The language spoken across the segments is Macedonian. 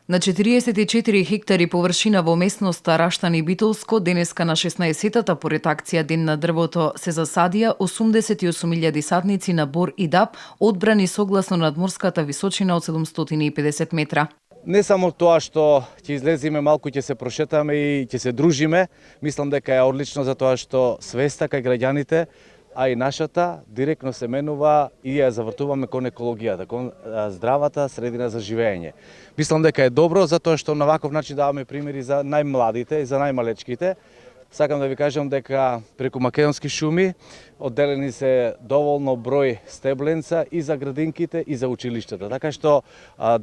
На 44 хектари површина во местноста Раштан и Битолско, денеска на 16-тата поред акција Ден на дрвото, се засадија 88.000 садници на бор и даб, одбрани согласно надморската височина од 750 метра. Не само тоа што ќе излеземе малку, ќе се прошетаме и ќе се дружиме, мислам дека е одлично за тоа што свеста кај граѓаните, а и нашата директно се менува и ја завртуваме кон екологијата, кон здравата средина за живење. Мислам дека е добро затоа што на ваков начин даваме примери за најмладите и за најмалечките. Сакам да ви кажам дека преку Македонски шуми одделени се доволно број стебленца и за градинките и за училиштата. Така што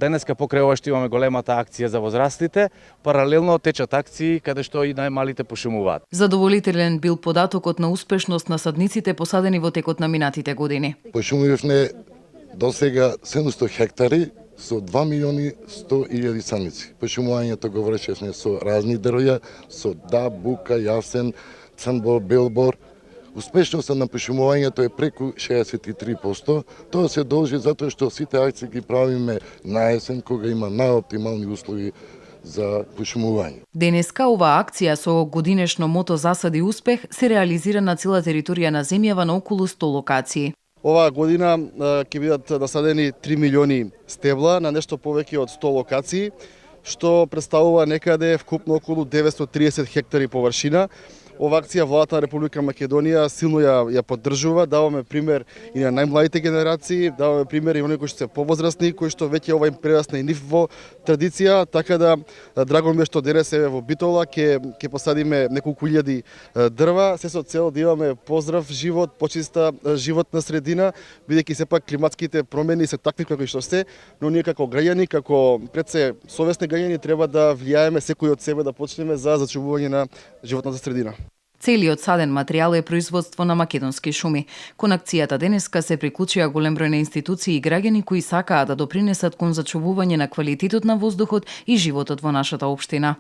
денеска покрај ова што имаме големата акција за возрастите, паралелно течат акции каде што и најмалите пошумуваат. Задоволителен бил податокот на успешност на садниците посадени во текот на минатите години. Пошумувавме до сега 700 хектари со 2.100.000 садници. Пошумувањето го вршевме со разни дрвја, со даб, бука, јасен, црнбор, белбор. Успешноста на пошумувањето е преку 63%. Тоа се должи затоа што сите акции ги правиме на есен, кога има најоптимални услови за пошумување. Денеска оваа акција со годинешно мото засади успех се реализира на цела територија на земјава на околу 100 локации. Оваа година ќе бидат насадени 3 милиони стебла на нешто повеќе од 100 локации, што представува некаде вкупно околу 930 хектари површина. Ова акција владата на Република Македонија силно ја поддржува, даваме пример и на најмладите генерации, даваме пример и оние кои што се повозрастни, кои што веќе ова им прерасна и нив во традиција, така да драго ми е што денес еве во Битола ќе посадиме неколку илјади дрва, се со цел да имаме поздрав живот, почиста животна средина, бидејќи сепак климатските промени се такви како што се, но ние како граѓани, како пред се совесни граѓани треба да влијаеме секој од себе да почнеме за зачувување на животната средина. Целиот саден материјал е производство на Македонски шуми. Кон акцијата денеска се приклучија голем број на институции и граѓани кои сакаат да допринесат кон зачувување на квалитетот на воздухот и животот во нашата општина.